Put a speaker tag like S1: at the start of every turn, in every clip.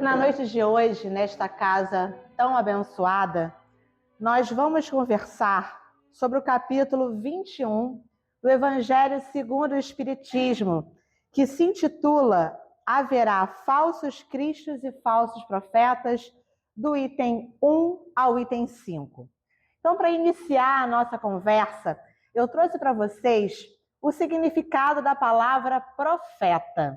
S1: na noite de hoje, nesta casa tão abençoada, nós vamos conversar sobre o capítulo 21 do Evangelho segundo o Espiritismo, que se intitula Haverá falsos cristos e falsos profetas, do item 1 ao item 5. Então, para iniciar a nossa conversa, eu trouxe para vocês o significado da palavra profeta.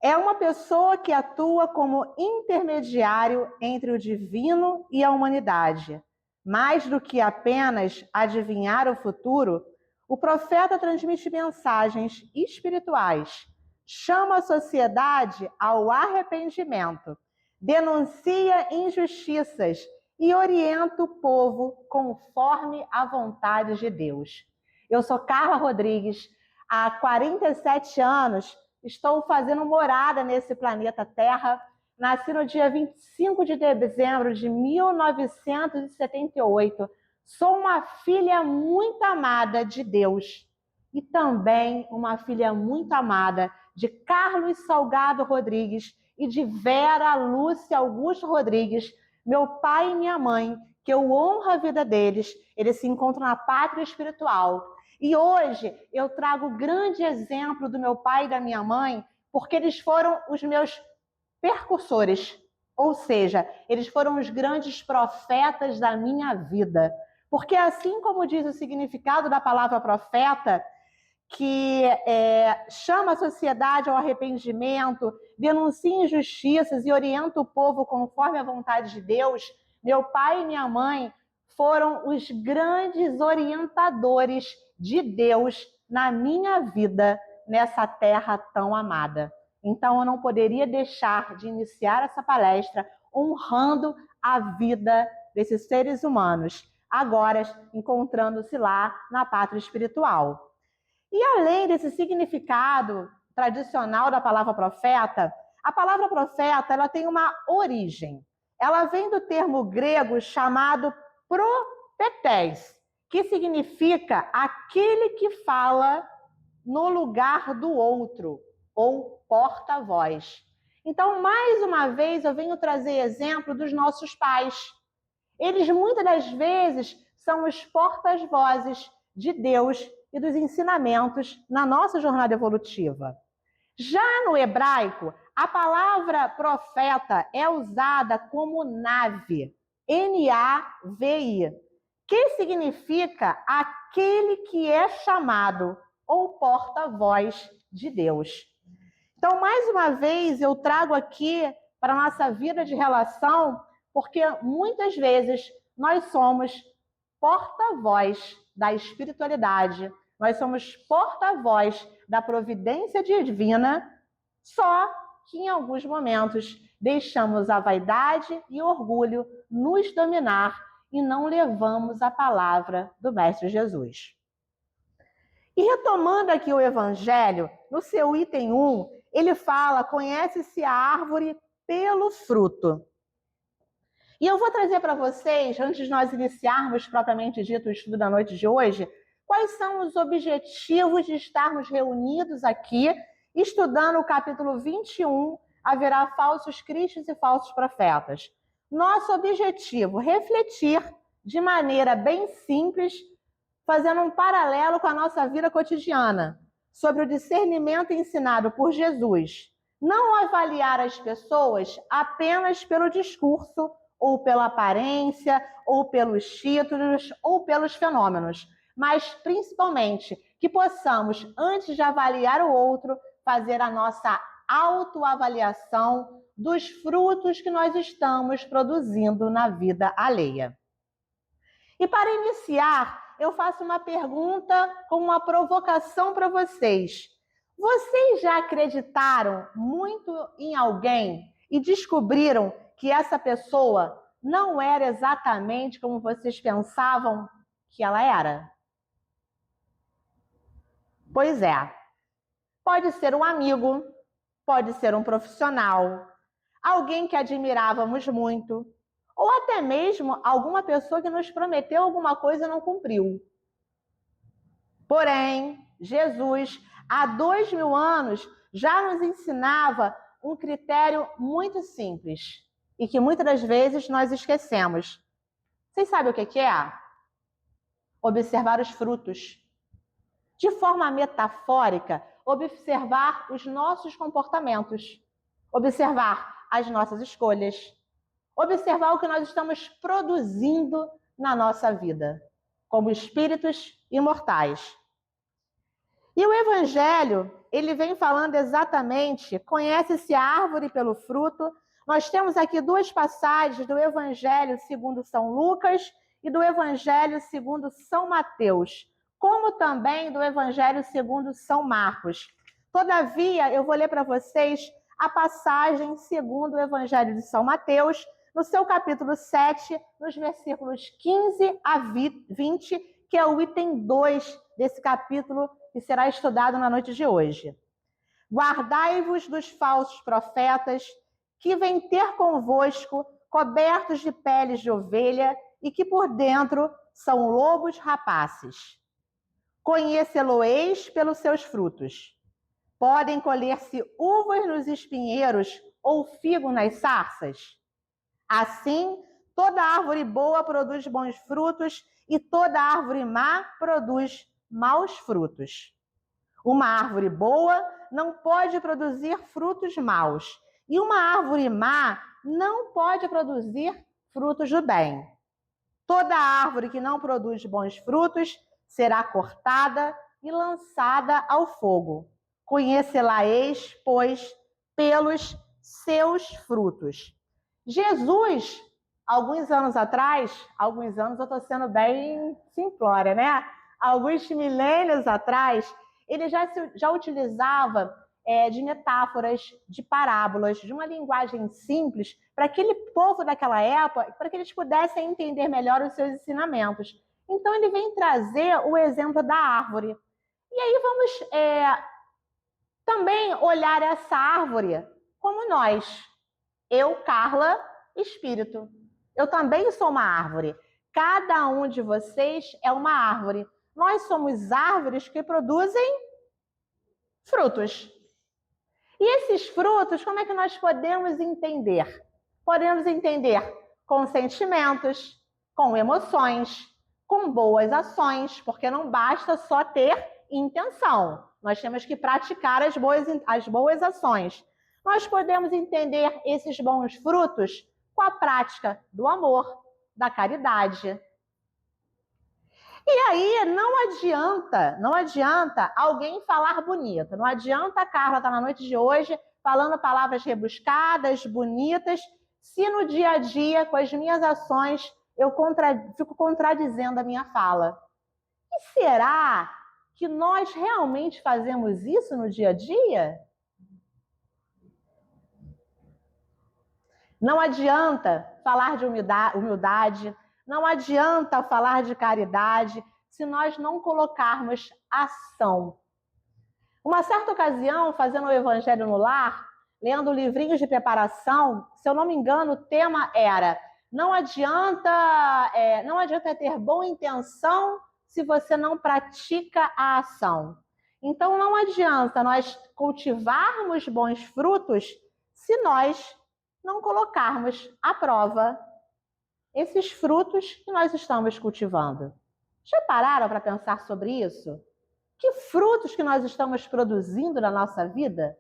S1: É uma pessoa que atua como intermediário entre o divino e a humanidade. Mais do que apenas adivinhar o futuro, o profeta transmite mensagens espirituais, chama a sociedade ao arrependimento, denuncia injustiças e orienta o povo conforme a vontade de Deus. Eu sou Carla Rodrigues, há 47 anos estou fazendo morada nesse planeta Terra. Nasci no dia 25 de dezembro de 1978. Sou uma filha muito amada de Deus e também uma filha muito amada de Carlos Salgado Rodrigues e de Vera Lúcia Augusto Rodrigues, meu pai e minha mãe, que eu honro a vida deles. Eles se encontram na pátria espiritual. E hoje eu trago o grande exemplo do meu pai e da minha mãe, porque eles foram os meus percursores, ou seja, eles foram os grandes profetas da minha vida. Porque assim como diz o significado da palavra profeta, que chama a sociedade ao arrependimento, denuncia injustiças e orienta o povo conforme a vontade de Deus, meu pai e minha mãe foram os grandes orientadores de Deus na minha vida, nessa terra tão amada. Então, eu não poderia deixar de iniciar essa palestra honrando a vida desses seres humanos, agora encontrando-se lá na pátria espiritual. E além desse significado tradicional da palavra profeta, a palavra profeta ela tem uma origem. Ela vem do termo grego chamado propetés, que significa aquele que fala no lugar do outro, ou porta-voz. Então, mais uma vez, eu venho trazer exemplo dos nossos pais. Eles, muitas das vezes, são os porta-vozes de Deus e dos ensinamentos na nossa jornada evolutiva. Já no hebraico, a palavra profeta é usada como nave, N-A-V-I, que significa aquele que é chamado ou porta-voz de Deus. Então, mais uma vez, eu trago aqui para a nossa vida de relação, porque muitas vezes nós somos porta-voz da espiritualidade, nós somos porta-voz da providência divina, só que em alguns momentos deixamos a vaidade e o orgulho nos dominar e não levamos a palavra do Mestre Jesus. E retomando aqui o Evangelho, no seu item 1, ele fala, conhece-se a árvore pelo fruto. E eu vou trazer para vocês, antes de nós iniciarmos propriamente dito o estudo da noite de hoje, quais são os objetivos de estarmos reunidos aqui, estudando o capítulo 21, haverá falsos cristos e falsos profetas. Nosso objetivo, refletir de maneira bem simples, fazendo um paralelo com a nossa vida cotidiana, sobre o discernimento ensinado por Jesus. Não avaliar as pessoas apenas pelo discurso, ou pela aparência, ou pelos títulos, ou pelos fenômenos, mas principalmente que possamos, antes de avaliar o outro, fazer a nossa autoavaliação dos frutos que nós estamos produzindo na vida alheia. E para iniciar, eu faço uma pergunta com uma provocação para vocês. Vocês já acreditaram muito em alguém e descobriram que essa pessoa não era exatamente como vocês pensavam que ela era? Pois é. Pode ser um amigo, pode ser um profissional, alguém que admirávamos muito, ou até mesmo alguma pessoa que nos prometeu alguma coisa e não cumpriu. Porém, Jesus, há 2000 anos, já nos ensinava um critério muito simples e que muitas das vezes nós esquecemos. Vocês sabem o que é? Observar os frutos. De forma metafórica, observar os nossos comportamentos, observar as nossas escolhas, observar o que nós estamos produzindo na nossa vida, como espíritos imortais. E o Evangelho, ele vem falando exatamente, conhece-se a árvore pelo fruto. Nós temos aqui duas passagens do Evangelho segundo São Lucas e do Evangelho segundo São Mateus, como também do Evangelho segundo São Marcos. Todavia, eu vou ler para vocês a passagem segundo o Evangelho de São Mateus, no seu capítulo 7, nos versículos 15 a 20, que é o item 2 desse capítulo que será estudado na noite de hoje. Guardai-vos dos falsos profetas, que vêm ter convosco cobertos de peles de ovelha e que por dentro são lobos rapaces. Conhecê-lo-eis pelos seus frutos. Podem colher-se uvas nos espinheiros ou figo nas sarças? Assim, toda árvore boa produz bons frutos e toda árvore má produz maus frutos. Uma árvore boa não pode produzir frutos maus e uma árvore má não pode produzir frutos do bem. Toda árvore que não produz bons frutos será cortada e lançada ao fogo. Conhecê-la-eis, pois, pelos seus frutos. Jesus, alguns anos atrás, alguns anos eu estou sendo bem simplória, né? Alguns milênios atrás, ele já utilizava de metáforas, de parábolas, de uma linguagem simples, para aquele povo daquela época, para que eles pudessem entender melhor os seus ensinamentos. Então, ele vem trazer o exemplo da árvore. E aí vamos também olhar essa árvore como nós. Eu, Carla, espírito. Eu também sou uma árvore. Cada um de vocês é uma árvore. Nós somos árvores que produzem frutos. E esses frutos, como é que nós podemos entender? Podemos entender com sentimentos, com emoções, com boas ações, porque não basta só ter intenção. Nós temos que praticar as boas ações. Nós podemos entender esses bons frutos com a prática do amor, da caridade. E aí não adianta alguém falar bonito. Não adianta a Carla estar na noite de hoje falando palavras rebuscadas, bonitas, se no dia a dia, com as minhas ações, eu fico contradizendo a minha fala. E será que nós realmente fazemos isso no dia a dia? Não adianta falar de humildade, não adianta falar de caridade se nós não colocarmos ação. Uma certa ocasião, fazendo o Evangelho no Lar, lendo livrinhos de preparação, se eu não me engano, o tema era não adianta ter boa intenção se você não pratica a ação. Então, não adianta nós cultivarmos bons frutos se nós não colocarmos à prova esses frutos que nós estamos cultivando. Já pararam para pensar sobre isso? Que frutos que nós estamos produzindo na nossa vida?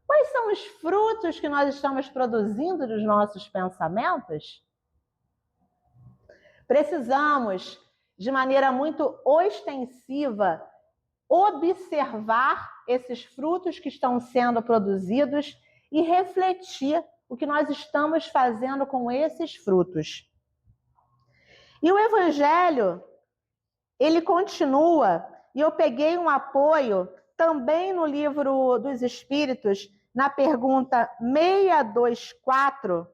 S1: Quais são os frutos que nós estamos produzindo dos nossos pensamentos? Precisamos, de maneira muito ostensiva, observar esses frutos que estão sendo produzidos e refletir o que nós estamos fazendo com esses frutos. E o Evangelho, ele continua, e eu peguei um apoio também no Livro dos Espíritos, na pergunta 624,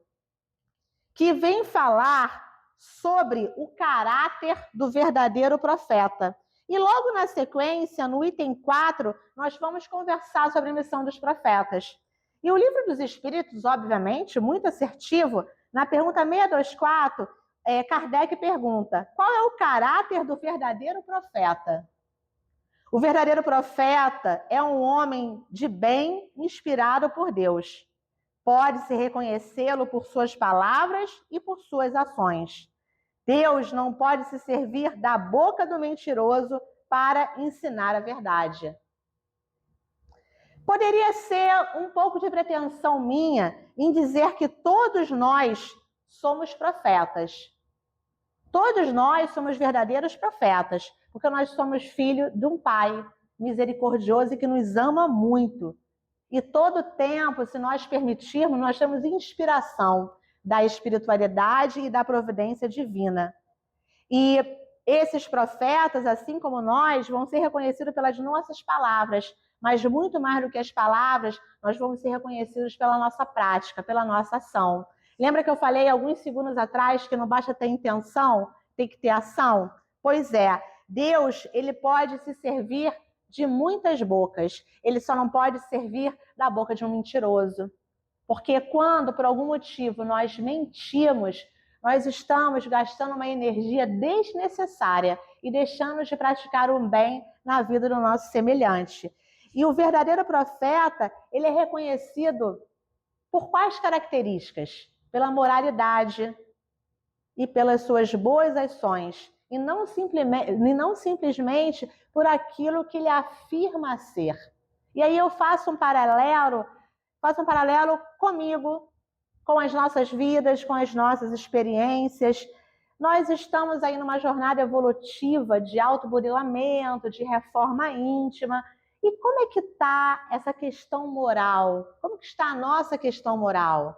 S1: que vem falar sobre o caráter do verdadeiro profeta. E logo na sequência, no item 4, nós vamos conversar sobre a missão dos profetas. E o Livro dos Espíritos, obviamente, muito assertivo, na pergunta 624, Kardec pergunta: qual é o caráter do verdadeiro profeta? O verdadeiro profeta é um homem de bem inspirado por Deus. Pode-se reconhecê-lo por suas palavras e por suas ações. Deus não pode se servir da boca do mentiroso para ensinar a verdade. Poderia ser um pouco de pretensão minha em dizer que todos nós somos profetas. Todos nós somos verdadeiros profetas, porque nós somos filhos de um Pai misericordioso e que nos ama muito. E todo tempo, se nós permitirmos, nós temos inspiração da espiritualidade e da providência divina. E esses profetas, assim como nós, vão ser reconhecidos pelas nossas palavras, mas muito mais do que as palavras, nós vamos ser reconhecidos pela nossa prática, pela nossa ação. Lembra que eu falei alguns segundos atrás que não basta ter intenção, tem que ter ação? Pois é, Deus, ele pode se servir de muitas bocas, ele só não pode servir da boca de um mentiroso. Porque quando, por algum motivo, nós mentimos, nós estamos gastando uma energia desnecessária e deixando de praticar o bem na vida do nosso semelhante. E o verdadeiro profeta, ele é reconhecido por quais características? Pela moralidade e pelas suas boas ações, e não simplesmente por aquilo que ele afirma ser. E aí eu faço um paralelo comigo, com as nossas vidas, com as nossas experiências. Nós estamos aí numa jornada evolutiva de autoburilamento, de reforma íntima. E como é que está essa questão moral? Como que está a nossa questão moral?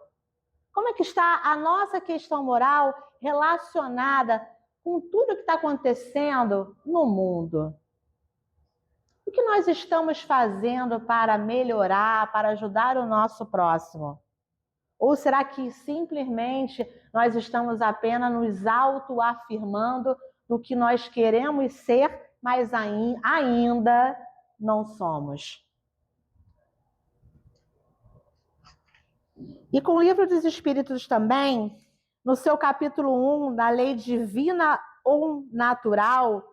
S1: Como é que está a nossa questão moral relacionada com tudo que está acontecendo no mundo? O que nós estamos fazendo para melhorar, para ajudar o nosso próximo? Ou será que simplesmente nós estamos apenas nos autoafirmando do que nós queremos ser, mas ainda não somos? E com o Livro dos Espíritos também, no seu capítulo 1, da Lei Divina ou Natural,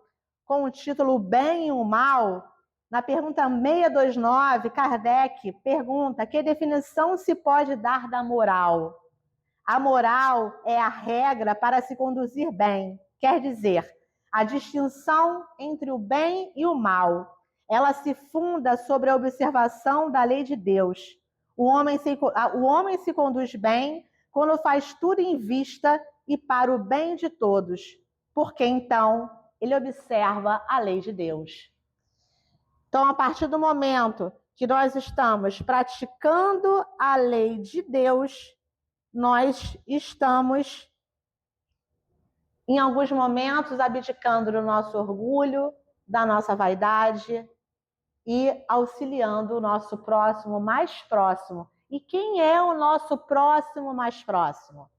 S1: com o título O Bem e o Mal, na pergunta 629, Kardec pergunta: que definição se pode dar da moral? A moral é a regra para se conduzir bem, quer dizer, a distinção entre o bem e o mal. Ela se funda sobre a observação da lei de Deus. O homem se conduz bem quando faz tudo em vista e para o bem de todos, porque então ele observa a lei de Deus. Então, a partir do momento que nós estamos praticando a lei de Deus, nós estamos, em alguns momentos, abdicando do nosso orgulho, da nossa vaidade e auxiliando o nosso próximo mais próximo. E quem é o nosso próximo mais próximo?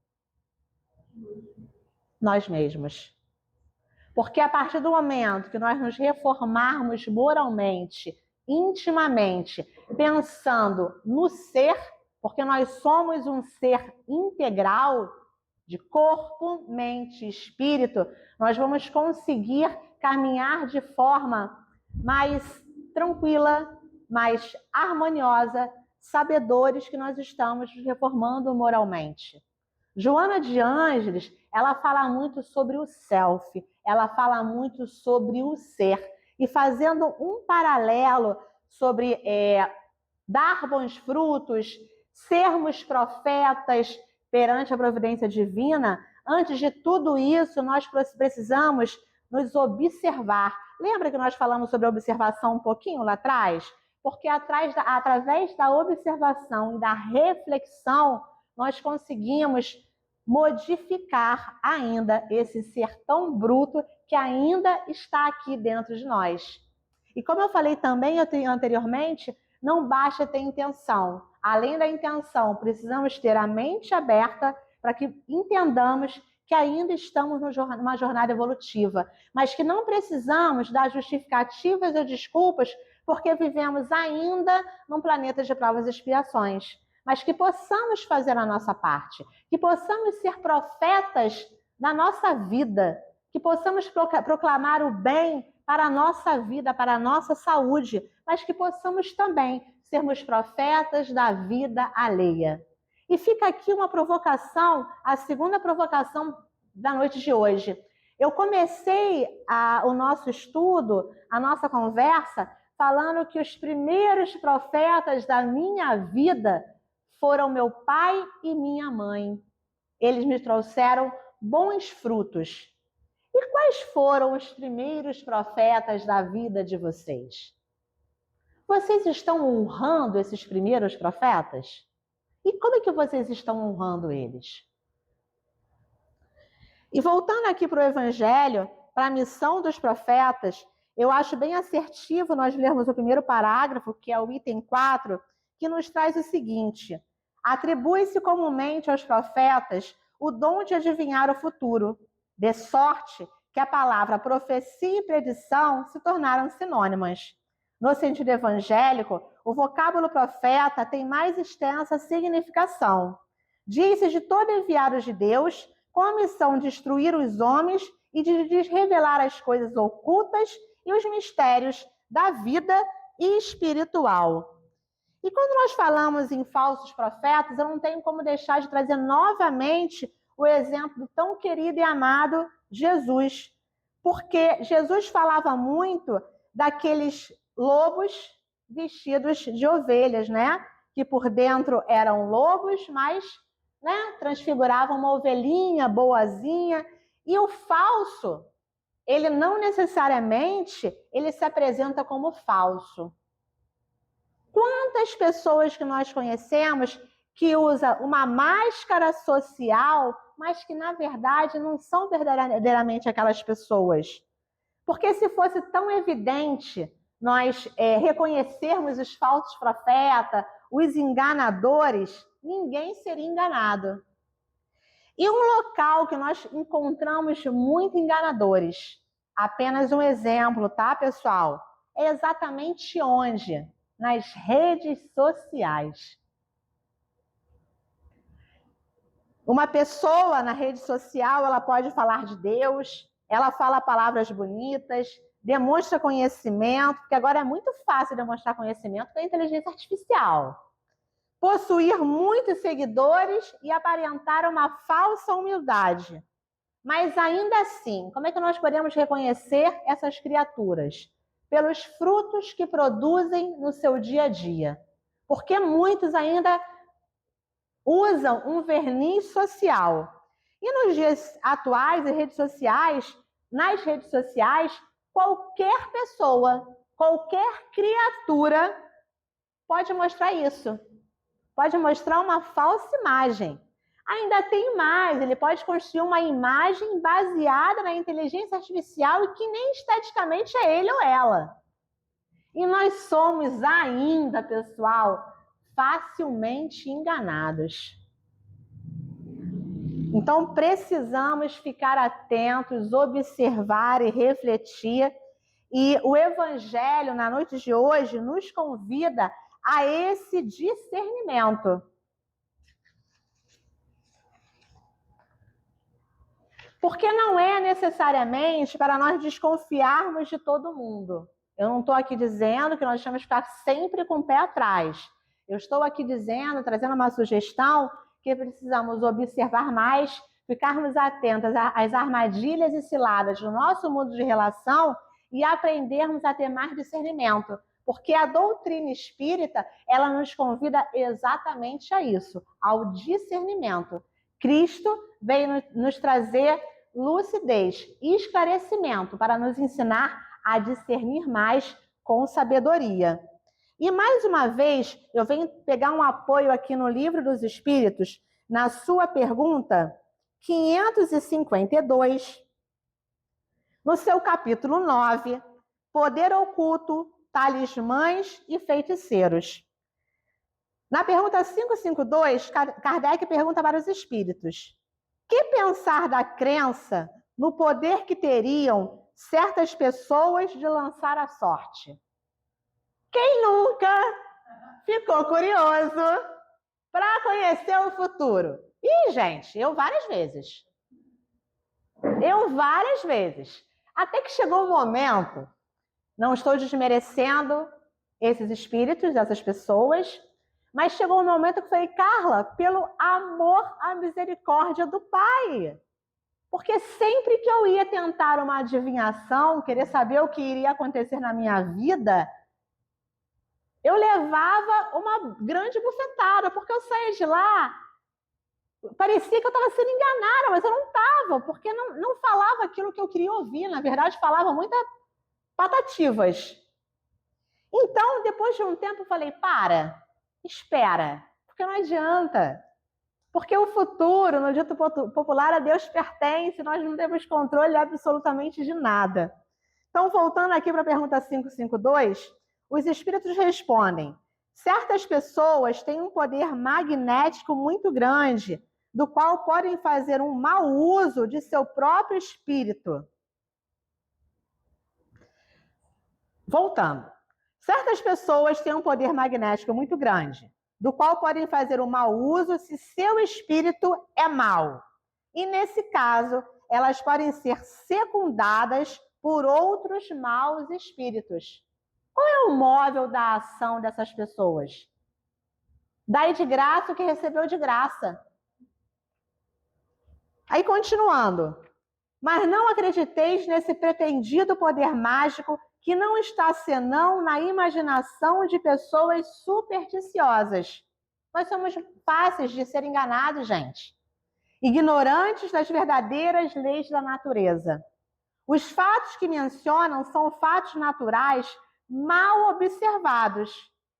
S1: Nós mesmos. Porque a partir do momento que nós nos reformarmos moralmente, intimamente, pensando no ser, porque nós somos um ser integral, de corpo, mente e espírito, nós vamos conseguir caminhar de forma mais tranquila, mais harmoniosa, sabedores que nós estamos nos reformando moralmente. Joana de Ângeles, ela fala muito sobre o self, ela fala muito sobre o ser. E fazendo um paralelo sobre dar bons frutos, sermos profetas perante a providência divina, antes de tudo isso, nós precisamos nos observar. Lembra que nós falamos sobre observação um pouquinho lá atrás? Porque através da observação e da reflexão, nós conseguimos modificar ainda esse ser tão bruto que ainda está aqui dentro de nós. E como eu falei também anteriormente, não basta ter intenção. Além da intenção, precisamos ter a mente aberta para que entendamos que ainda estamos numa jornada evolutiva, mas que não precisamos dar justificativas ou desculpas porque vivemos ainda num planeta de provas e expiações. Mas que possamos fazer a nossa parte, que possamos ser profetas na nossa vida, que possamos proclamar o bem para a nossa vida, para a nossa saúde, mas que possamos também sermos profetas da vida alheia. E fica aqui uma provocação, a segunda provocação da noite de hoje. Eu comecei o nosso estudo, a nossa conversa, falando que os primeiros profetas da minha vida foram meu pai e minha mãe. Eles me trouxeram bons frutos. E quais foram os primeiros profetas da vida de vocês? Vocês estão honrando esses primeiros profetas? E como é que vocês estão honrando eles? E voltando aqui para o Evangelho, para a missão dos profetas, eu acho bem assertivo nós lermos o primeiro parágrafo, que é o item 4, que nos traz o seguinte: atribui-se comumente aos profetas o dom de adivinhar o futuro, de sorte que a palavra profecia e predição se tornaram sinônimas. No sentido evangélico, o vocábulo profeta tem mais extensa significação. Diz-se de todo enviado de Deus, com a missão de instruir os homens e de revelar as coisas ocultas e os mistérios da vida espiritual. E quando nós falamos em falsos profetas, eu não tenho como deixar de trazer novamente o exemplo do tão querido e amado Jesus. Porque Jesus falava muito daqueles lobos vestidos de ovelhas, né? Que por dentro eram lobos, mas transfiguravam uma ovelhinha boazinha. E o falso, ele não necessariamente ele se apresenta como falso. Quantas pessoas que nós conhecemos que usam uma máscara social, mas que na verdade não são verdadeiramente aquelas pessoas? Porque se fosse tão evidente nós reconhecermos os falsos profetas, os enganadores, ninguém seria enganado. E um local que nós encontramos muito enganadores, apenas um exemplo, tá, pessoal? É exatamente onde? Nas redes sociais. Uma pessoa na rede social, ela pode falar de Deus, ela fala palavras bonitas, demonstra conhecimento, porque agora é muito fácil demonstrar conhecimento com a inteligência artificial. Possuir muitos seguidores e aparentar uma falsa humildade. Mas ainda assim, como é que nós podemos reconhecer essas criaturas? Pelos frutos que produzem no seu dia a dia. Porque muitos ainda usam um verniz social. E nos dias atuais, nas redes sociais, qualquer pessoa, qualquer criatura pode mostrar isso. Pode mostrar uma falsa imagem. Ainda tem mais, ele pode construir uma imagem baseada na inteligência artificial e que nem esteticamente é ele ou ela. E nós somos ainda, pessoal, facilmente enganados. Então, precisamos ficar atentos, observar e refletir. E o Evangelho, na noite de hoje, nos convida a esse discernimento. Porque não é necessariamente para nós desconfiarmos de todo mundo. Eu não estou aqui dizendo que nós temos que ficar sempre com o pé atrás. Eu estou aqui dizendo, trazendo uma sugestão, que precisamos observar mais, ficarmos atentos às armadilhas e ciladas do nosso mundo de relação e aprendermos a ter mais discernimento. Porque a doutrina espírita, ela nos convida exatamente a isso, ao discernimento. Cristo veio nos trazer lucidez e esclarecimento para nos ensinar a discernir mais com sabedoria. E mais uma vez, eu venho pegar um apoio aqui no Livro dos Espíritos, na sua pergunta 552, no seu capítulo 9, Poder Oculto, Talismãs e Feiticeiros. Na pergunta 552, Kardec pergunta para os espíritos: que pensar da crença no poder que teriam certas pessoas de lançar a sorte? Quem nunca ficou curioso para conhecer o futuro? E, gente, eu várias vezes. Até que chegou um momento, não estou desmerecendo esses espíritos, essas pessoas, Mas chegou um momento que eu falei, Carla, pelo amor à misericórdia do Pai. Porque sempre que eu ia tentar uma adivinhação, querer saber o que iria acontecer na minha vida, eu levava uma grande bufetada, porque eu saía de lá, parecia que eu estava sendo enganada, mas eu não estava, porque não falava aquilo que eu queria ouvir, na verdade falava muitas patativas. Então, depois de um tempo, eu falei, espera, porque não adianta. Porque o futuro, no dito popular, a Deus pertence, nós não temos controle absolutamente de nada. Então, voltando aqui para a pergunta 552, os espíritos respondem: certas pessoas têm um poder magnético muito grande, do qual podem fazer um mau uso de seu próprio espírito. Voltando. Certas pessoas têm um poder magnético muito grande, do qual podem fazer um mau uso se seu espírito é mau. E, nesse caso, elas podem ser secundadas por outros maus espíritos. Qual é o móvel da ação dessas pessoas? Dai de graça o que recebeu de graça. Aí, continuando. Mas não acrediteis nesse pretendido poder mágico que não está senão na imaginação de pessoas supersticiosas. Nós somos fáceis de ser enganados, gente. Ignorantes das verdadeiras leis da natureza. Os fatos que mencionam são fatos naturais mal observados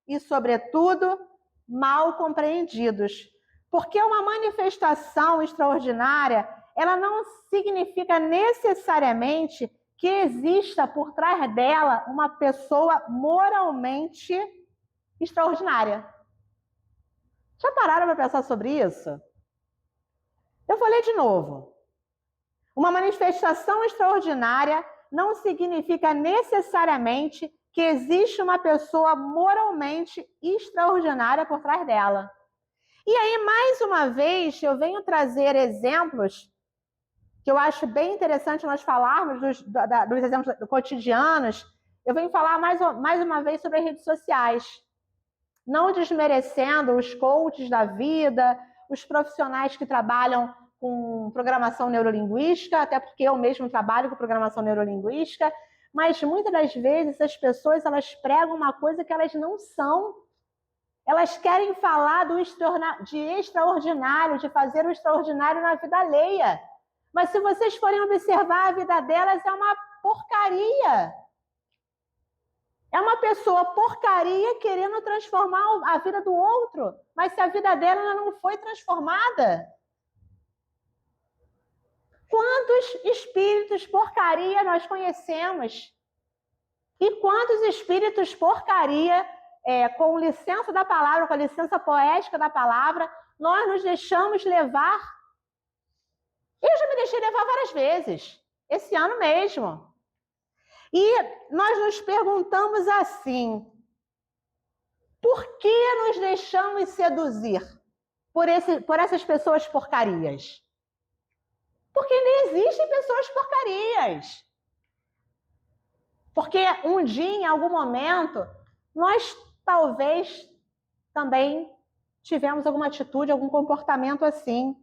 S1: e, sobretudo, mal compreendidos. Porque uma manifestação extraordinária, ela não significa necessariamente que exista por trás dela uma pessoa moralmente extraordinária. Já pararam para pensar sobre isso? Eu vou ler de novo. Uma manifestação extraordinária não significa necessariamente que existe uma pessoa moralmente extraordinária por trás dela. E aí, mais uma vez, eu venho trazer exemplos que eu acho bem interessante nós falarmos dos exemplos cotidianos. Eu venho falar mais uma vez sobre as redes sociais. Não desmerecendo os coaches da vida, os profissionais que trabalham com programação neurolinguística, até porque eu mesmo trabalho com programação neurolinguística, mas muitas das vezes as pessoas elas pregam uma coisa que elas não são. Elas querem falar de extraordinário, de fazer o extraordinário na vida alheia. Mas se vocês forem observar, a vida delas é uma porcaria. É uma pessoa porcaria querendo transformar a vida do outro, mas se a vida dela não foi transformada. Quantos espíritos porcaria nós conhecemos? E quantos espíritos porcaria, com licença da palavra, com a licença poética da palavra, nós nos deixamos levar? Eu já me deixei levar várias vezes, esse ano mesmo. E nós nos perguntamos assim, por que nos deixamos seduzir por essas pessoas porcarias? Porque não existem pessoas porcarias. Porque um dia, em algum momento, nós talvez também tivemos alguma atitude, algum comportamento assim.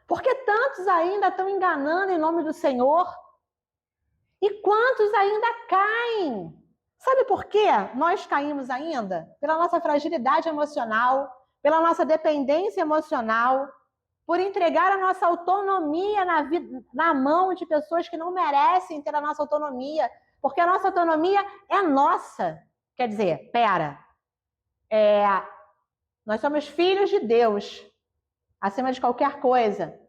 S1: Porque tantos ainda estão enganando em nome do Senhor. E quantos ainda caem? Sabe por quê nós caímos ainda? Pela nossa fragilidade emocional, pela nossa dependência emocional, por entregar a nossa autonomia na mão de pessoas que não merecem ter a nossa autonomia, porque a nossa autonomia é nossa. Quer dizer, nós somos filhos de Deus, acima de qualquer coisa,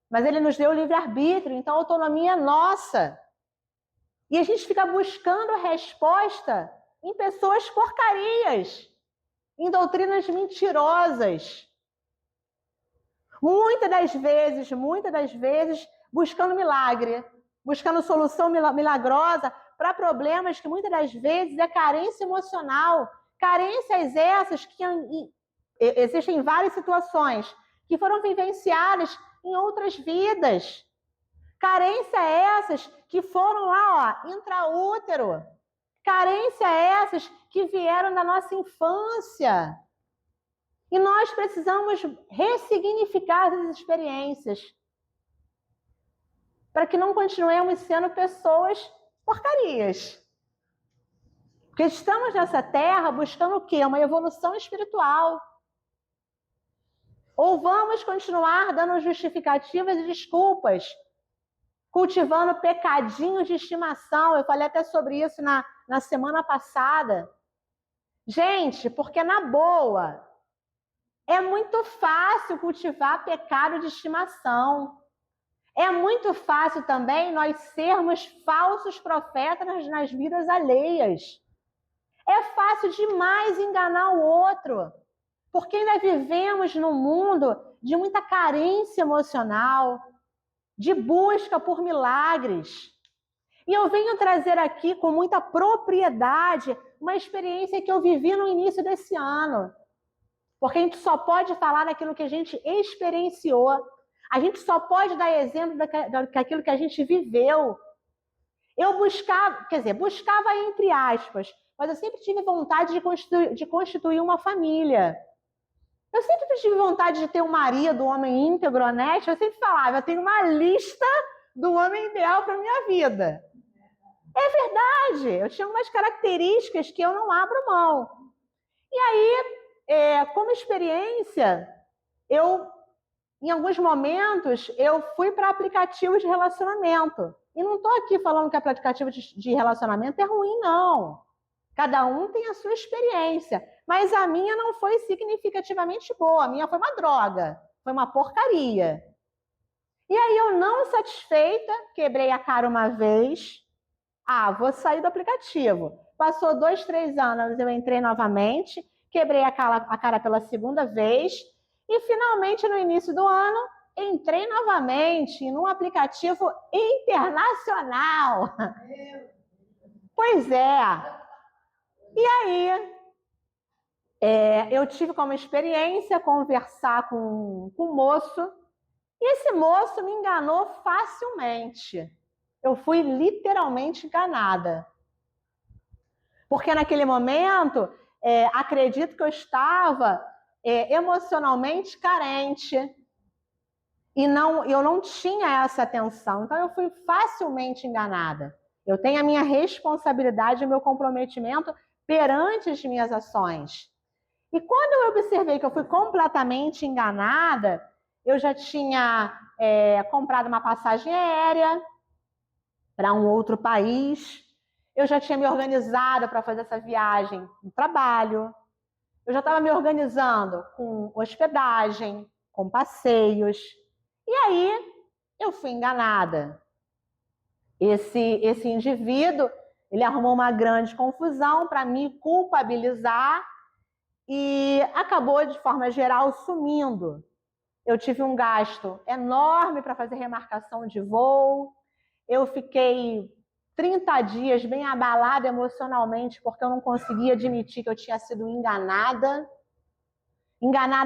S1: mas Ele nos deu o livre-arbítrio, então a autonomia é nossa. E a gente fica buscando resposta em pessoas porcarias, em doutrinas mentirosas. Muitas das vezes, buscando milagre, buscando solução milagrosa para problemas que muitas das vezes é carência emocional. Carências essas que existem em várias situações, que foram vivenciadas em outras vidas. Carências essas que foram lá, intraútero. Carências essas que vieram da nossa infância. E nós precisamos ressignificar essas experiências para que não continuemos sendo pessoas porcarias. Porque estamos nessa terra buscando o quê? Uma evolução espiritual. Ou vamos continuar dando justificativas e desculpas, cultivando pecadinhos de estimação. Eu falei até sobre isso na semana passada. Gente, porque na boa, é muito fácil cultivar pecado de estimação. É muito fácil também nós sermos falsos profetas nas vidas alheias. É fácil demais enganar o outro, porque ainda vivemos num mundo de muita carência emocional, de busca por milagres. E eu venho trazer aqui com muita propriedade uma experiência que eu vivi no início desse ano. Porque a gente só pode falar daquilo que a gente experienciou. A gente só pode dar exemplo daquilo que a gente viveu. Eu buscava entre aspas, mas eu sempre tive vontade de constituir uma família. Eu sempre tive vontade de ter um marido, um homem íntegro, honesto. Eu sempre falava, eu tenho uma lista do homem ideal para a minha vida. É verdade, eu tinha umas características que eu não abro mão. E aí, como experiência, em alguns momentos, eu fui para aplicativos de relacionamento. E não estou aqui falando que aplicativo de relacionamento é ruim, não. Cada um tem a sua experiência. Mas a minha não foi significativamente boa. A minha foi uma droga. Foi uma porcaria. E aí eu, não satisfeita, quebrei a cara uma vez. Vou sair do aplicativo. Passou 2, 3 anos, eu entrei novamente. Quebrei a cara pela segunda vez. E finalmente, no início do ano, entrei novamente num aplicativo internacional. Pois é. E aí, eu tive como experiência conversar com um moço, e esse moço me enganou facilmente. Eu fui literalmente enganada. Porque naquele momento, acredito que eu estava emocionalmente carente. E eu não tinha essa atenção. Então, eu fui facilmente enganada. Eu tenho a minha responsabilidade e o meu comprometimento perante as minhas ações. E quando eu observei que eu fui completamente enganada, eu já tinha comprado uma passagem aérea para um outro país, eu já tinha me organizado para fazer essa viagem no trabalho, eu já estava me organizando com hospedagem, com passeios, e aí eu fui enganada. Esse indivíduo, ele arrumou uma grande confusão para me culpabilizar e acabou, de forma geral, sumindo. Eu tive um gasto enorme para fazer remarcação de voo, eu fiquei 30 dias bem abalada emocionalmente porque eu não conseguia admitir que eu tinha sido enganada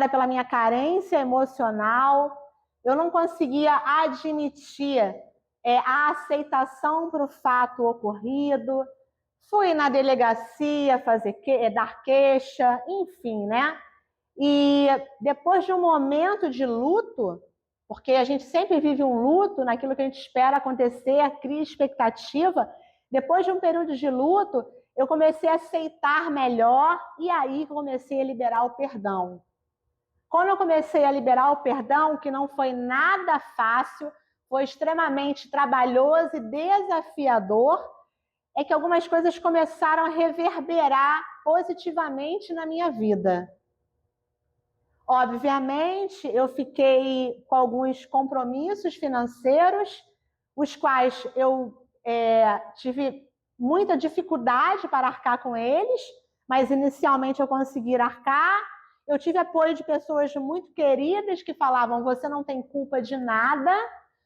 S1: pela minha carência emocional, eu não conseguia admitir a aceitação para o fato ocorrido. Fui na delegacia dar queixa, enfim, né? E depois de um momento de luto, porque a gente sempre vive um luto naquilo que a gente espera acontecer, cria expectativa, depois de um período de luto, eu comecei a aceitar melhor e aí comecei a liberar o perdão. Quando eu comecei a liberar o perdão, que não foi nada fácil, foi extremamente trabalhoso e desafiador, é que algumas coisas começaram a reverberar positivamente na minha vida. Obviamente, eu fiquei com alguns compromissos financeiros, os quais eu tive muita dificuldade para arcar com eles, mas inicialmente eu consegui arcar. Eu tive apoio de pessoas muito queridas que falavam: você não tem culpa de nada,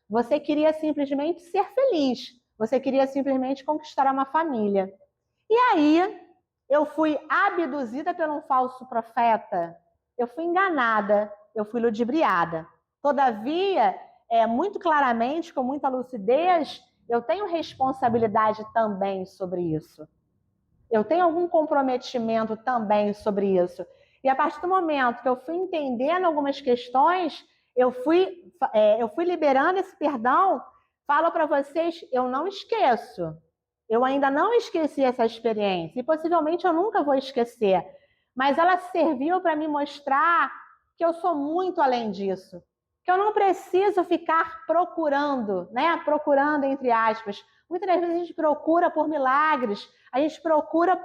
S1: você queria simplesmente ser feliz, você queria simplesmente conquistar uma família. E aí, eu fui abduzida por um falso profeta, eu fui enganada, eu fui ludibriada. Todavia, muito claramente, com muita lucidez, eu tenho responsabilidade também sobre isso. Eu tenho algum comprometimento também sobre isso. E a partir do momento que eu fui entendendo algumas questões, eu fui liberando esse perdão. Falo para vocês, eu não esqueço. Eu ainda não esqueci essa experiência e possivelmente eu nunca vou esquecer. Mas ela serviu para me mostrar que eu sou muito além disso. Que eu não preciso ficar procurando, né? Procurando, entre aspas. Muitas das vezes a gente procura por milagres, a gente procura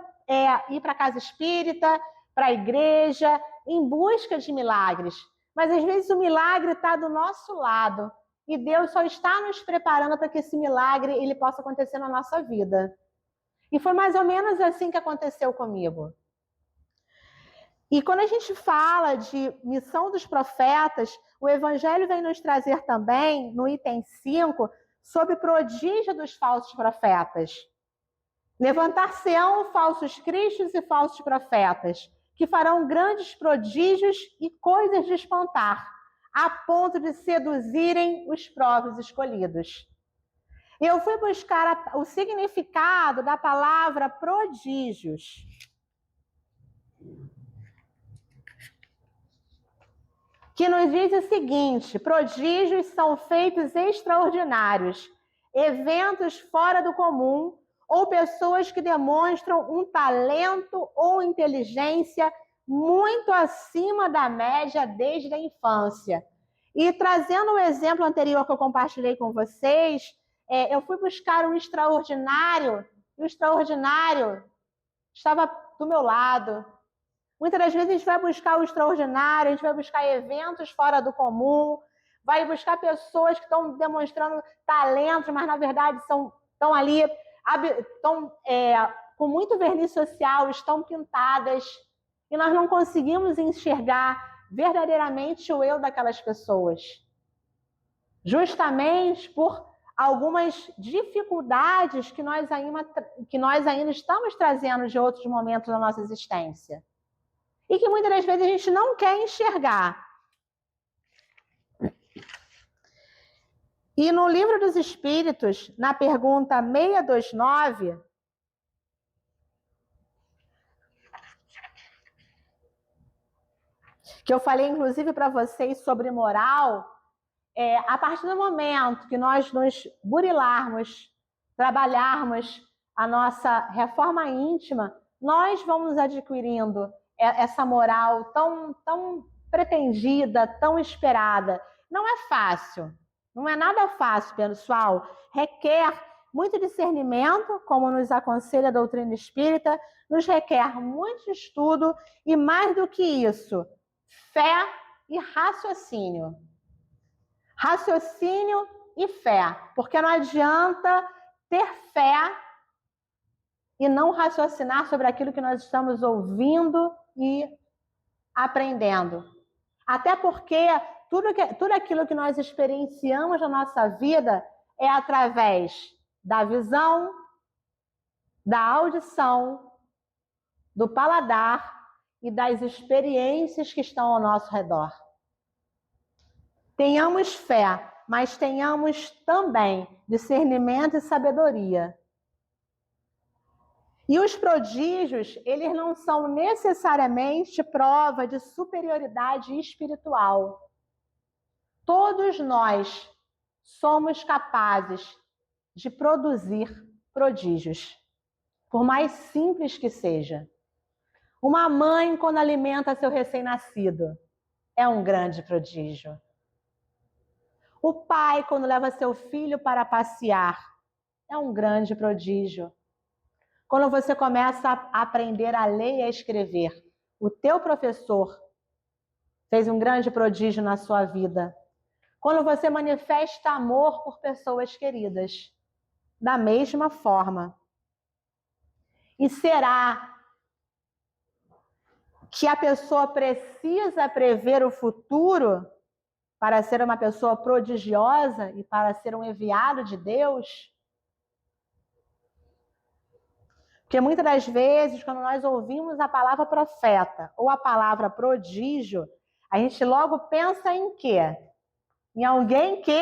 S1: ir para a casa espírita, para a igreja, em busca de milagres. Mas às vezes o milagre está do nosso lado e Deus só está nos preparando para que esse milagre ele possa acontecer na nossa vida. E foi mais ou menos assim que aconteceu comigo. E quando a gente fala de missão dos profetas, o Evangelho vem nos trazer também, no item 5, sobre prodígio dos falsos profetas. Levantar-se-ão falsos cristos e falsos profetas, que farão grandes prodígios e coisas de espantar, a ponto de seduzirem os próprios escolhidos. Eu fui buscar o significado da palavra prodígios. Que nos diz o seguinte: prodígios são feitos extraordinários, eventos fora do comum, ou pessoas que demonstram um talento ou inteligência muito acima da média desde a infância. E trazendo o exemplo anterior que eu compartilhei com vocês, eu fui buscar o extraordinário, e o extraordinário estava do meu lado. Muitas das vezes a gente vai buscar o extraordinário, a gente vai buscar eventos fora do comum, vai buscar pessoas que estão demonstrando talentos, mas na verdade estão ali, com muito verniz social, estão pintadas, e nós não conseguimos enxergar verdadeiramente o eu daquelas pessoas. Justamente por algumas dificuldades que nós ainda estamos trazendo de outros momentos da nossa existência. E que muitas das vezes a gente não quer enxergar. E no Livro dos Espíritos, na pergunta 629, que eu falei inclusive para vocês sobre moral, a partir do momento que nós nos burilarmos, trabalharmos a nossa reforma íntima, nós vamos adquirindo essa moral tão pretendida, tão esperada. Não é fácil, não é nada fácil, pessoal. Requer muito discernimento, como nos aconselha a doutrina espírita, nos requer muito estudo e, mais do que isso, fé e raciocínio. Raciocínio e fé, porque não adianta ter fé e não raciocinar sobre aquilo que nós estamos ouvindo e aprendendo. Até porque tudo aquilo que nós experienciamos na nossa vida é através da visão, da audição, do paladar e das experiências que estão ao nosso redor. Tenhamos fé, mas tenhamos também discernimento e sabedoria. E os prodígios, eles não são necessariamente prova de superioridade espiritual. Todos nós somos capazes de produzir prodígios, por mais simples que seja. Uma mãe, quando alimenta seu recém-nascido, é um grande prodígio. O pai, quando leva seu filho para passear, é um grande prodígio. Quando você começa a aprender a ler e a escrever, o teu professor fez um grande prodígio na sua vida. Quando você manifesta amor por pessoas queridas, da mesma forma. E será que a pessoa precisa prever o futuro para ser uma pessoa prodigiosa e para ser um enviado de Deus? Porque muitas das vezes, quando nós ouvimos a palavra profeta ou a palavra prodígio, a gente logo pensa em quê? Em alguém que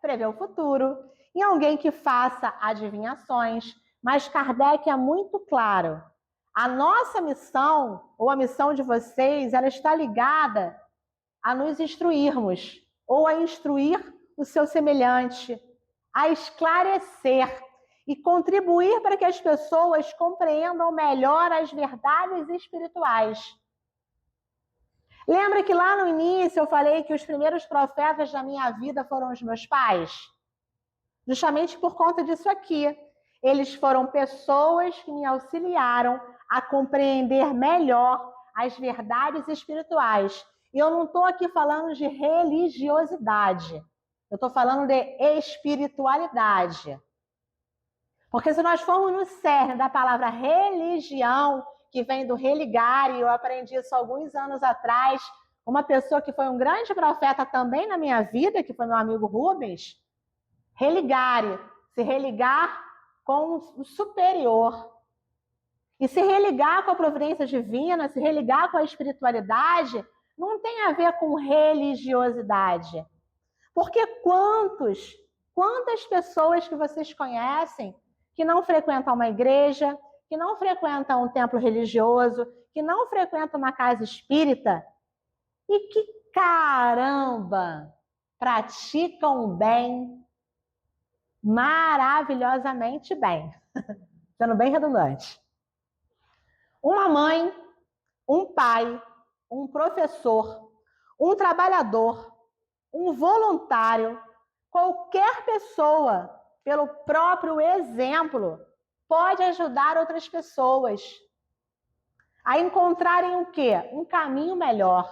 S1: prevê o futuro, em alguém que faça adivinhações. Mas Kardec é muito claro. A nossa missão, ou a missão de vocês, ela está ligada a nos instruirmos, ou a instruir o seu semelhante, a esclarecer e contribuir para que as pessoas compreendam melhor as verdades espirituais. Lembra que lá no início eu falei que os primeiros profetas da minha vida foram os meus pais? Justamente por conta disso aqui. Eles foram pessoas que me auxiliaram a compreender melhor as verdades espirituais. E eu não estou aqui falando de religiosidade. Eu estou falando de espiritualidade. Porque se nós formos no cerne da palavra religião, que vem do religare, eu aprendi isso alguns anos atrás, uma pessoa que foi um grande profeta também na minha vida, que foi meu amigo Rubens, religare, se religar com o superior. E se religar com a providência divina, se religar com a espiritualidade, não tem a ver com religiosidade. Porque quantas pessoas que vocês conhecem que não frequentam uma igreja, que não frequentam um templo religioso, que não frequentam uma casa espírita e que, caramba, praticam o bem maravilhosamente bem. Sendo bem redundante. Uma mãe, um pai, um professor, um trabalhador, um voluntário, qualquer pessoa, pelo próprio exemplo, pode ajudar outras pessoas a encontrarem o quê? Um caminho melhor,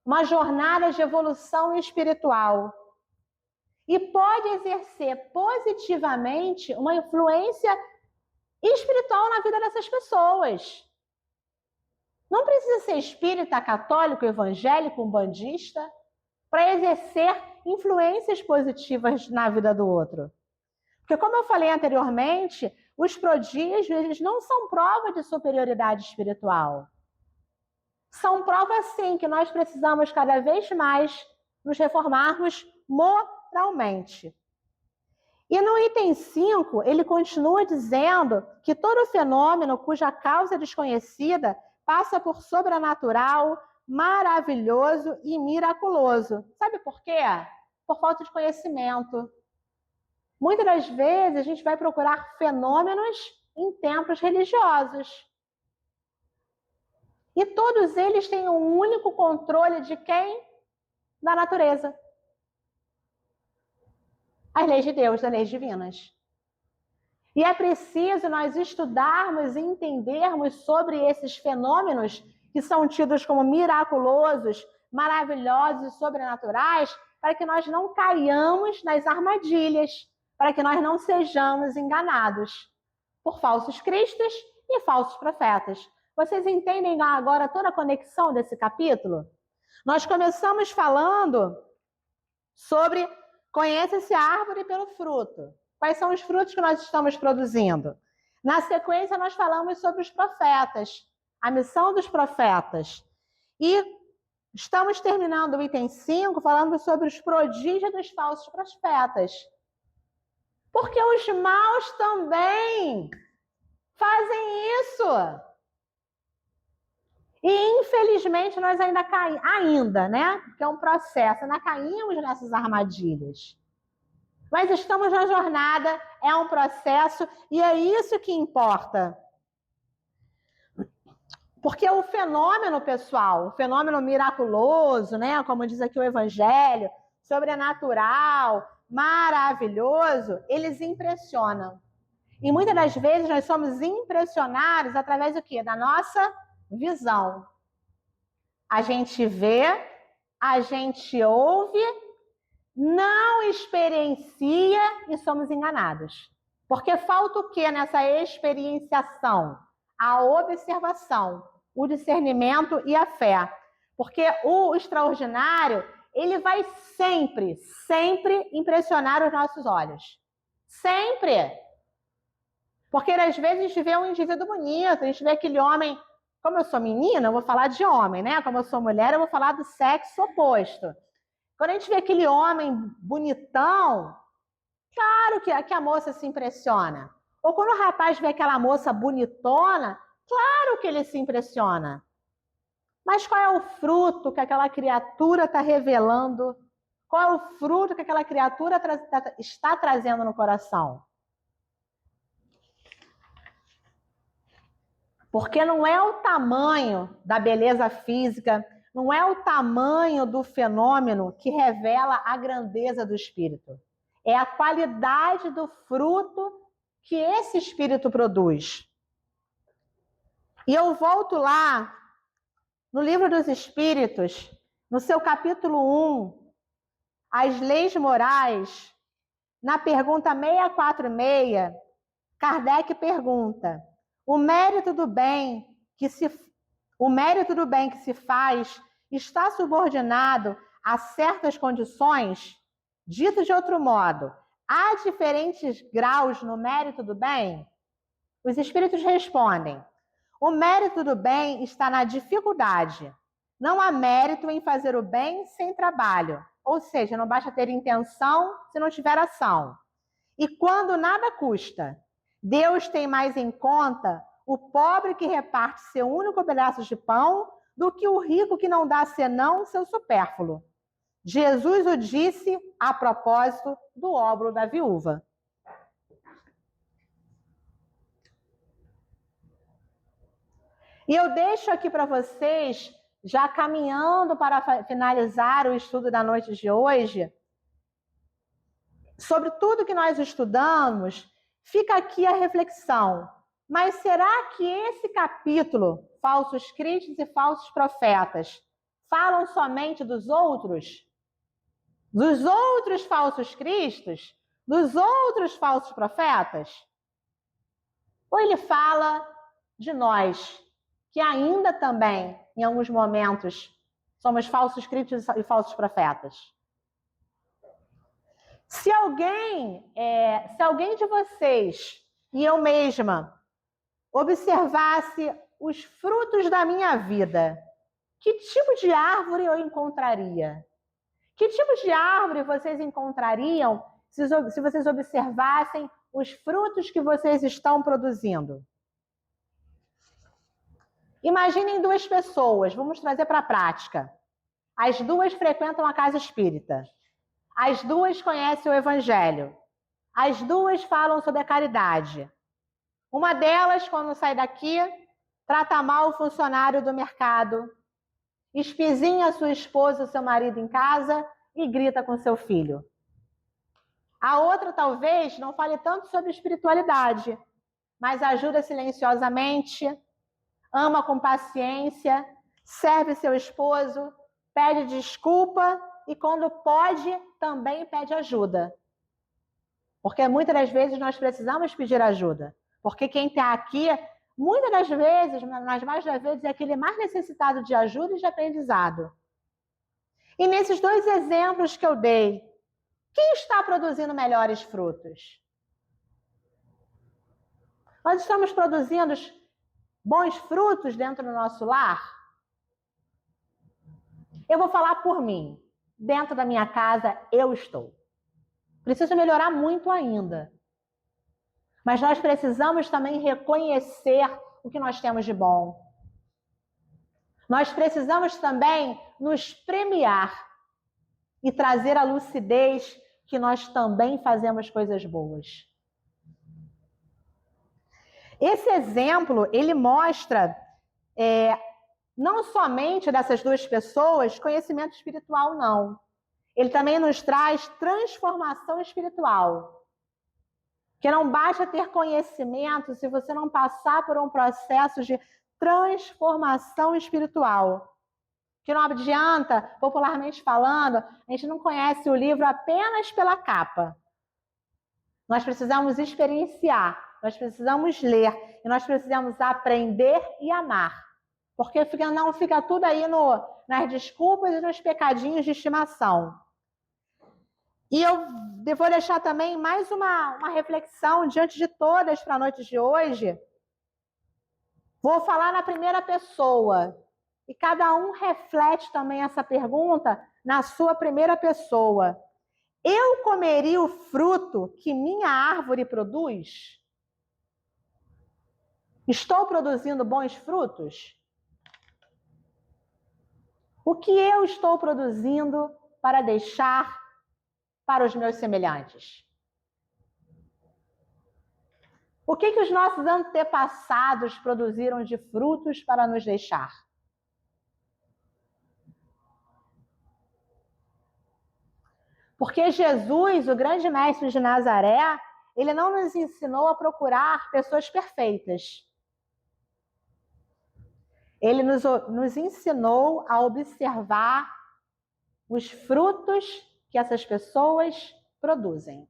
S1: uma jornada de evolução espiritual. E pode exercer positivamente uma influência espiritual na vida dessas pessoas. Não precisa ser espírita, católico, evangélico, umbandista, para exercer influências positivas na vida do outro. Porque, como eu falei anteriormente, os prodígios eles não são prova de superioridade espiritual. São provas, sim, que nós precisamos cada vez mais nos reformarmos moralmente. E no item 5, ele continua dizendo que todo fenômeno cuja causa é desconhecida passa por sobrenatural, maravilhoso e miraculoso. Sabe por quê? Por falta de conhecimento. Muitas das vezes a gente vai procurar fenômenos em templos religiosos. E todos eles têm um único controle de quem? Da natureza. As leis de Deus, as leis divinas. E é preciso nós estudarmos e entendermos sobre esses fenômenos que são tidos como miraculosos, maravilhosos e sobrenaturais, para que nós não caiamos nas armadilhas, para que nós não sejamos enganados por falsos cristos e falsos profetas. Vocês entendem agora toda a conexão desse capítulo? Nós começamos falando sobre conhece-se a árvore pelo fruto. Quais são os frutos que nós estamos produzindo? Na sequência, nós falamos sobre os profetas, a missão dos profetas. E estamos terminando o item 5 falando sobre os prodígios dos falsos profetas. Porque os maus também fazem isso. E, infelizmente, nós ainda caímos, né? Porque é um processo, ainda caímos nessas armadilhas. Mas estamos na jornada, é um processo, e é isso que importa. Porque o fenômeno, pessoal, o fenômeno miraculoso, né? Como diz aqui o Evangelho, sobrenatural, maravilhoso, eles impressionam. E muitas das vezes nós somos impressionados através do quê? Da nossa visão. A gente vê, a gente ouve, não experiencia e somos enganados. Porque falta o que nessa experienciação? A observação, o discernimento e a fé. Porque o extraordinário, ele vai sempre, sempre impressionar os nossos olhos. Sempre. Porque às vezes a gente vê um indivíduo bonito, a gente vê aquele homem. Como eu sou menina, eu vou falar de homem, né? Como eu sou mulher, eu vou falar do sexo oposto. Quando a gente vê aquele homem bonitão, claro que a moça se impressiona. Ou quando o rapaz vê aquela moça bonitona, Claro que ele se impressiona. Mas qual é o fruto que aquela criatura está revelando? Qual é o fruto que aquela criatura está trazendo no coração? Porque não é o tamanho da beleza física, não é o tamanho do fenômeno que revela a grandeza do espírito. É a qualidade do fruto que esse espírito produz. E eu volto lá, no Livro dos Espíritos, no seu capítulo 1, As Leis Morais, na pergunta 646, Kardec pergunta: o mérito do bem que se faz está subordinado a certas condições? Dito de outro modo, há diferentes graus no mérito do bem? Os espíritos respondem: o mérito do bem está na dificuldade. Não há mérito em fazer o bem sem trabalho. Ou seja, não basta ter intenção se não tiver ação. E quando nada custa, Deus tem mais em conta o pobre que reparte seu único pedaço de pão do que o rico que não dá senão seu supérfluo. Jesus o disse a propósito do óbolo da viúva. E eu deixo aqui para vocês, já caminhando para finalizar o estudo da noite de hoje, sobre tudo que nós estudamos, fica aqui a reflexão. Mas será que esse capítulo, falsos cristos e falsos profetas, falam somente dos outros? Dos outros falsos cristos? Dos outros falsos profetas? Ou ele fala de nós, que ainda também, em alguns momentos, somos falsos cristos e falsos profetas? Se alguém de vocês e eu mesma observasse os frutos da minha vida, que tipo de árvore eu encontraria? Que tipo de árvore vocês encontrariam se vocês observassem os frutos que vocês estão produzindo? Imaginem duas pessoas, vamos trazer para a prática. As duas frequentam a casa espírita. As duas conhecem o evangelho. As duas falam sobre a caridade. Uma delas, quando sai daqui, trata mal o funcionário do mercado, espizinha sua esposa ou seu marido em casa e grita com seu filho. A outra, talvez, não fale tanto sobre espiritualidade, mas ajuda silenciosamente, ama com paciência, serve seu esposo, pede desculpa e, quando pode, também pede ajuda. Porque muitas das vezes nós precisamos pedir ajuda. Porque quem está aqui, muitas das vezes, nas mais das vezes, é aquele mais necessitado de ajuda e de aprendizado. E nesses dois exemplos que eu dei, quem está produzindo melhores frutos? Nós estamos produzindo bons frutos dentro do nosso lar? Eu vou falar por mim. Dentro da minha casa, eu estou. Preciso melhorar muito ainda. Mas nós precisamos também reconhecer o que nós temos de bom. Nós precisamos também nos premiar e trazer a lucidez que nós também fazemos coisas boas. Esse exemplo, ele mostra não somente dessas duas pessoas conhecimento espiritual, não. Ele também nos traz transformação espiritual. Que não basta ter conhecimento se você não passar por um processo de transformação espiritual. Que não adianta, popularmente falando, a gente não conhece o livro apenas pela capa. Nós precisamos experienciar, nós precisamos ler, e nós precisamos aprender e amar. Porque não fica tudo aí nas desculpas e nos pecadinhos de estimação. E eu vou deixar também mais uma reflexão diante de todas para a noite de hoje. Vou falar na primeira pessoa. E cada um reflete também essa pergunta na sua primeira pessoa. Eu comeria o fruto que minha árvore produz? Estou produzindo bons frutos? O que eu estou produzindo para deixar para os meus semelhantes? O que os nossos antepassados produziram de frutos para nos deixar? Porque Jesus, o grande mestre de Nazaré, ele não nos ensinou a procurar pessoas perfeitas. Ele nos ensinou a observar os frutos que essas pessoas produzem.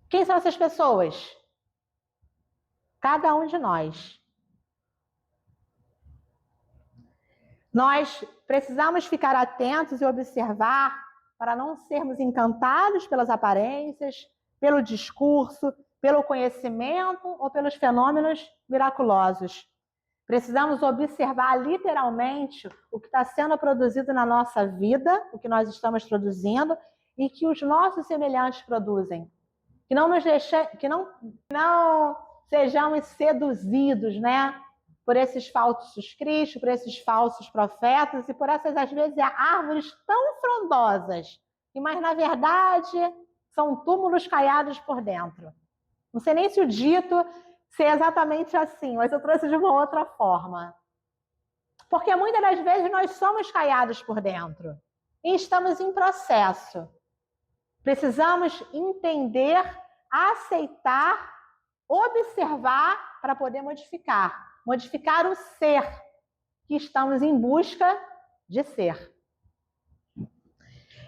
S1: Quem são essas pessoas? Cada um de nós. Nós precisamos ficar atentos e observar para não sermos encantados pelas aparências, pelo discurso, pelo conhecimento ou pelos fenômenos miraculosos. Precisamos observar literalmente o que está sendo produzido na nossa vida, o que nós estamos produzindo e que os nossos semelhantes produzem. Que não nos não sejamos seduzidos, né? Por esses falsos cristos, por esses falsos profetas e por essas, às vezes, árvores tão frondosas, mas, na verdade, são túmulos caiados por dentro. Não sei nem se o dito é exatamente assim, mas eu trouxe de uma outra forma. Porque muitas das vezes nós somos caiados por dentro e estamos em processo. Precisamos entender, aceitar, observar para poder modificar. Modificar o ser que estamos em busca de ser.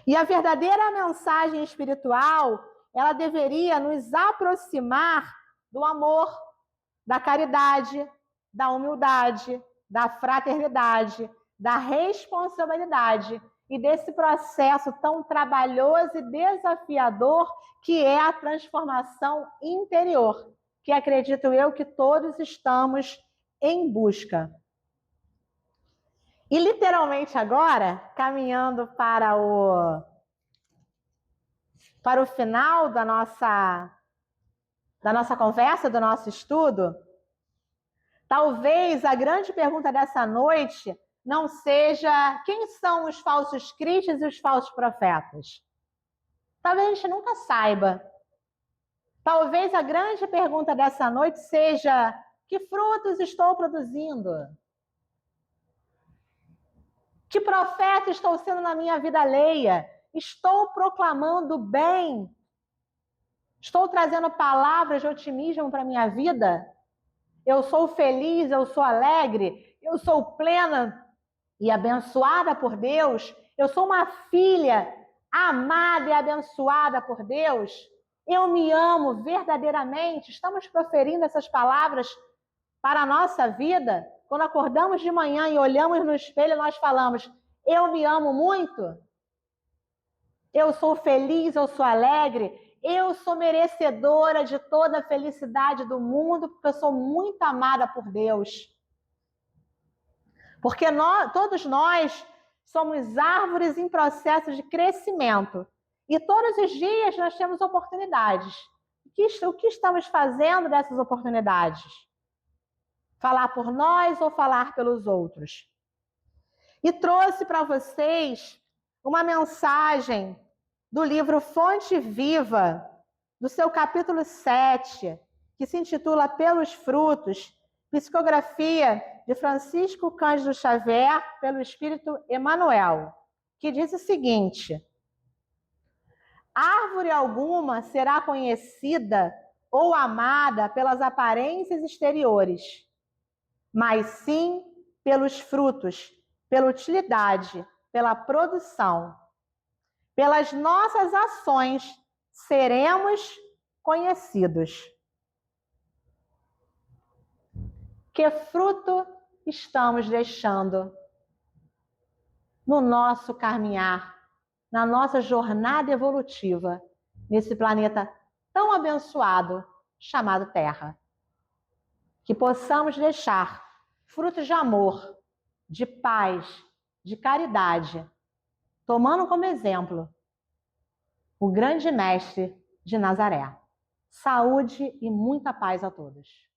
S1: E a verdadeira mensagem espiritual, ela deveria nos aproximar do amor, da caridade, da humildade, da fraternidade, da responsabilidade e desse processo tão trabalhoso e desafiador que é a transformação interior, que acredito eu que todos estamos em busca. E literalmente agora, caminhando para o final da nossa conversa, do nosso estudo, talvez a grande pergunta dessa noite não seja quem são os falsos cristos e os falsos profetas. Talvez a gente nunca saiba. Talvez a grande pergunta dessa noite seja: que frutos estou produzindo? Que profeta estou sendo na minha vida alheia? Estou proclamando bem? Estou trazendo palavras de otimismo para a minha vida? Eu sou feliz, eu sou alegre, eu sou plena e abençoada por Deus? Eu sou uma filha amada e abençoada por Deus? Eu me amo verdadeiramente? Estamos proferindo essas palavras para a nossa vida? Quando acordamos de manhã e olhamos no espelho, nós falamos: eu me amo muito? Eu sou feliz, eu sou alegre? Eu sou merecedora de toda a felicidade do mundo, porque eu sou muito amada por Deus. Porque todos nós somos árvores em processo de crescimento. E todos os dias nós temos oportunidades. O que estamos fazendo dessas oportunidades? Falar por nós ou falar pelos outros? E trouxe para vocês uma mensagem do livro Fonte Viva, do seu capítulo 7, que se intitula Pelos Frutos, psicografia de Francisco Cândido Xavier pelo Espírito Emmanuel, que diz o seguinte: árvore alguma será conhecida ou amada pelas aparências exteriores, mas sim pelos frutos, pela utilidade, pela produção. Pelas nossas ações seremos conhecidos. Que fruto estamos deixando no nosso caminhar, na nossa jornada evolutiva, nesse planeta tão abençoado chamado Terra? Que possamos deixar frutos de amor, de paz, de caridade, tomando como exemplo o grande mestre de Nazaré. Saúde e muita paz a todos.